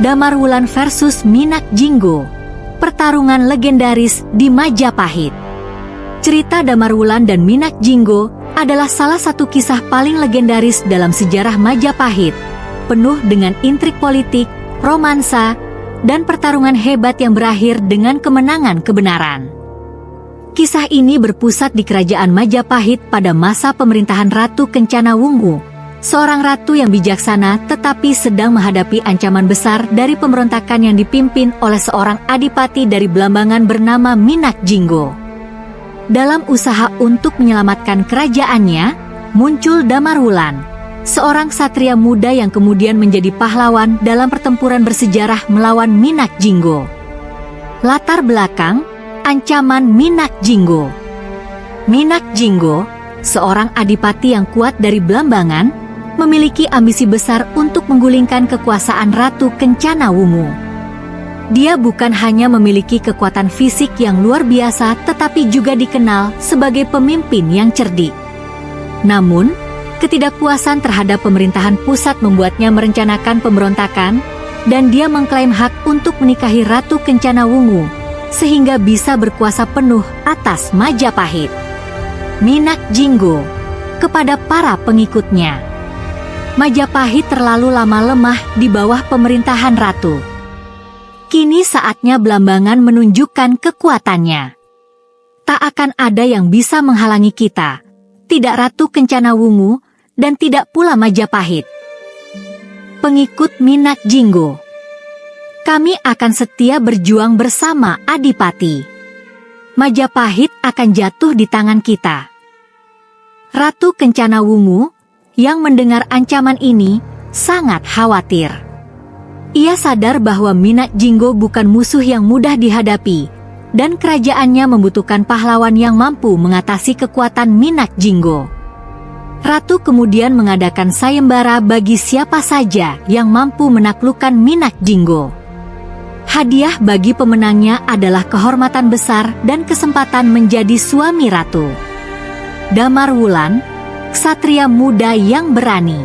Damarwulan versus Minak Jinggo, pertarungan legendaris di Majapahit. Cerita Damarwulan dan Minak Jinggo adalah salah satu kisah paling legendaris dalam sejarah Majapahit, penuh dengan intrik politik, romansa, dan pertarungan hebat yang berakhir dengan kemenangan kebenaran. Kisah ini berpusat di Kerajaan Majapahit pada masa pemerintahan Ratu Kencana Wungu, seorang ratu yang bijaksana tetapi sedang menghadapi ancaman besar dari pemberontakan yang dipimpin oleh seorang adipati dari Blambangan bernama Minak Jinggo. Dalam usaha untuk menyelamatkan kerajaannya, muncul Damarwulan, seorang ksatria muda yang kemudian menjadi pahlawan dalam pertempuran bersejarah melawan Minak Jinggo. Latar belakang, ancaman Minak Jinggo. Minak Jinggo, seorang adipati yang kuat dari Blambangan, memiliki ambisi besar untuk menggulingkan kekuasaan Ratu Kencana Wungu. Dia bukan hanya memiliki kekuatan fisik yang luar biasa, tetapi juga dikenal sebagai pemimpin yang cerdik. Namun, ketidakpuasan terhadap pemerintahan pusat membuatnya merencanakan pemberontakan, dan dia mengklaim hak untuk menikahi Ratu Kencana Wungu, sehingga bisa berkuasa penuh atas Majapahit. Minak Jinggo kepada para pengikutnya. Majapahit terlalu lama lemah di bawah pemerintahan ratu. Kini saatnya Blambangan menunjukkan kekuatannya. Tak akan ada yang bisa menghalangi kita, tidak Ratu Kencana Wungu dan tidak pula Majapahit. Pengikut Minak Jinggo, kami akan setia berjuang bersama Adipati. Majapahit akan jatuh di tangan kita. Ratu Kencana Wungu yang mendengar ancaman ini sangat khawatir. Ia sadar bahwa Minak Jinggo bukan musuh yang mudah dihadapi, dan kerajaannya membutuhkan pahlawan yang mampu mengatasi kekuatan Minak Jinggo. Ratu kemudian mengadakan sayembara bagi siapa saja yang mampu menaklukkan Minak Jinggo. Hadiah bagi pemenangnya adalah kehormatan besar dan kesempatan menjadi suami ratu. Damarwulan, ksatria muda yang berani.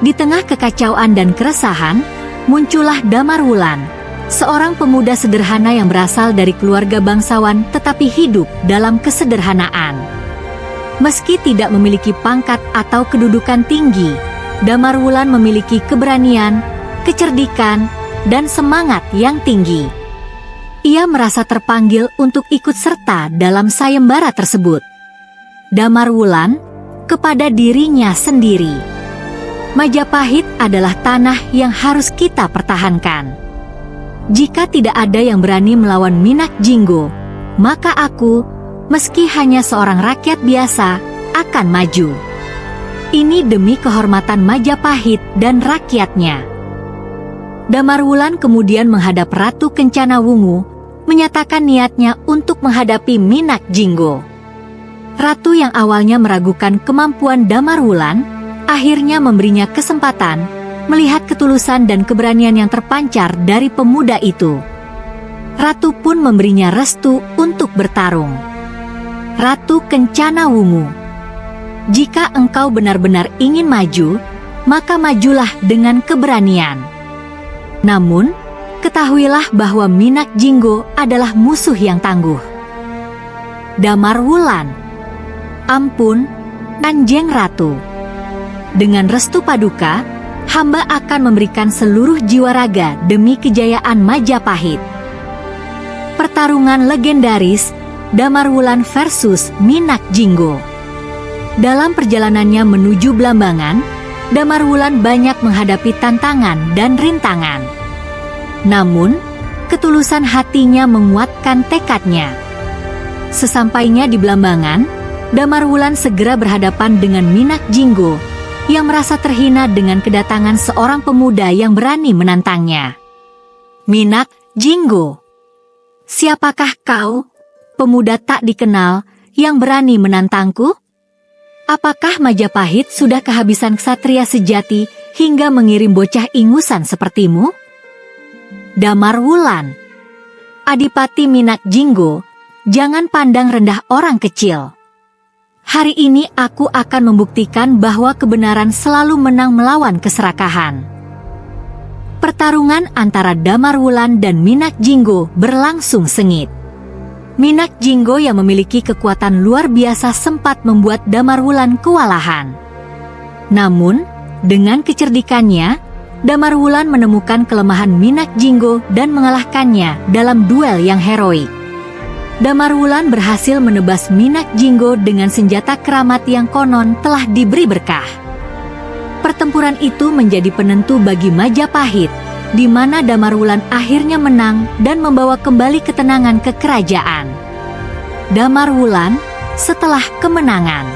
Di tengah kekacauan dan keresahan, muncullah Damarwulan, seorang pemuda sederhana yang berasal dari keluarga bangsawan tetapi hidup dalam kesederhanaan. Meski tidak memiliki pangkat atau kedudukan tinggi, Damarwulan memiliki keberanian, kecerdikan, dan semangat yang tinggi. Ia merasa terpanggil untuk ikut serta dalam sayembara tersebut. Damarwulan kepada dirinya sendiri. Majapahit adalah tanah yang harus kita pertahankan. Jika tidak ada yang berani melawan Minak Jinggo, maka aku, meski hanya seorang rakyat biasa, akan maju. Ini demi kehormatan Majapahit dan rakyatnya. Damarwulan kemudian menghadap Ratu Kencana Wungu, menyatakan niatnya untuk menghadapi Minak Jinggo. Ratu yang awalnya meragukan kemampuan Damarwulan, akhirnya memberinya kesempatan melihat ketulusan dan keberanian yang terpancar dari pemuda itu. Ratu pun memberinya restu untuk bertarung. Ratu Kencana Wungu, jika engkau benar-benar ingin maju, maka majulah dengan keberanian. Namun, ketahuilah bahwa Minak Jinggo adalah musuh yang tangguh. Damarwulan, ampun, Kanjeng Ratu. Dengan restu Paduka, hamba akan memberikan seluruh jiwa raga demi kejayaan Majapahit. Pertarungan legendaris, Damarwulan versus Minak Jinggo. Dalam perjalanannya menuju Blambangan, Damarwulan banyak menghadapi tantangan dan rintangan. Namun, ketulusan hatinya menguatkan tekadnya. Sesampainya di Blambangan, Damarwulan segera berhadapan dengan Minak Jinggo yang merasa terhina dengan kedatangan seorang pemuda yang berani menantangnya. Minak Jinggo, siapakah kau, pemuda tak dikenal yang berani menantangku? Apakah Majapahit sudah kehabisan ksatria sejati hingga mengirim bocah ingusan sepertimu? Damarwulan, Adipati Minak Jinggo, jangan pandang rendah orang kecil. Hari ini aku akan membuktikan bahwa kebenaran selalu menang melawan keserakahan. Pertarungan antara Damarwulan dan Minak Jinggo berlangsung sengit. Minak Jinggo yang memiliki kekuatan luar biasa sempat membuat Damarwulan kewalahan. Namun, dengan kecerdikannya, Damarwulan menemukan kelemahan Minak Jinggo dan mengalahkannya dalam duel yang heroik. Damarwulan berhasil menebas Minak Jinggo dengan senjata keramat yang konon telah diberi berkah. Pertempuran itu menjadi penentu bagi Majapahit, di mana Damarwulan akhirnya menang dan membawa kembali ketenangan ke kerajaan. Damarwulan setelah kemenangan.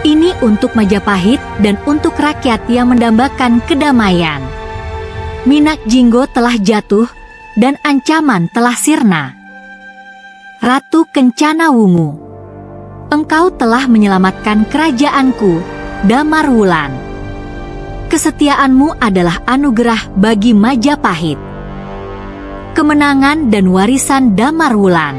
Ini untuk Majapahit dan untuk rakyat yang mendambakan kedamaian. Minak Jinggo telah jatuh dan ancaman telah sirna. Ratu Kencana Wungu, engkau telah menyelamatkan kerajaanku, Damarwulan. Kesetiaanmu adalah anugerah bagi Majapahit. Kemenangan dan warisan Damarwulan.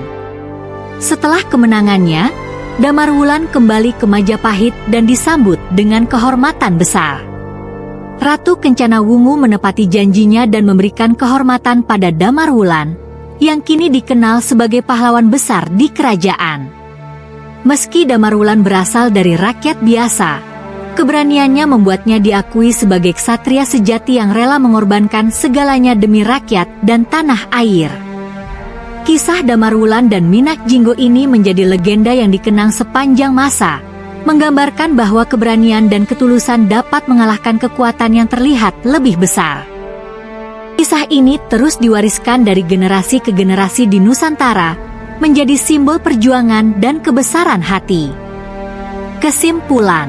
Setelah kemenangannya, Damarwulan kembali ke Majapahit dan disambut dengan kehormatan besar. Ratu Kencana Wungu menepati janjinya dan memberikan kehormatan pada Damarwulan, yang kini dikenal sebagai pahlawan besar di kerajaan. Meski Damarwulan berasal dari rakyat biasa, keberaniannya membuatnya diakui sebagai ksatria sejati yang rela mengorbankan segalanya demi rakyat dan tanah air. Kisah Damarwulan dan Minak Jinggo ini menjadi legenda yang dikenang sepanjang masa, menggambarkan bahwa keberanian dan ketulusan dapat mengalahkan kekuatan yang terlihat lebih besar. Kisah ini terus diwariskan dari generasi ke generasi di Nusantara, menjadi simbol perjuangan dan kebesaran hati. Kesimpulan,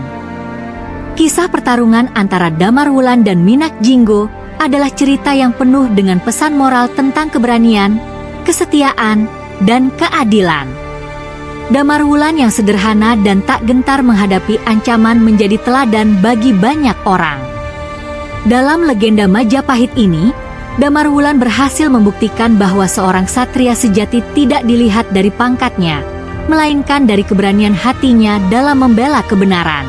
kisah pertarungan antara Damarwulan dan Minak Jinggo adalah cerita yang penuh dengan pesan moral tentang keberanian, kesetiaan, dan keadilan. Damarwulan yang sederhana dan tak gentar menghadapi ancaman menjadi teladan bagi banyak orang. Dalam legenda Majapahit ini, Damarwulan berhasil membuktikan bahwa seorang ksatria sejati tidak dilihat dari pangkatnya, melainkan dari keberanian hatinya dalam membela kebenaran.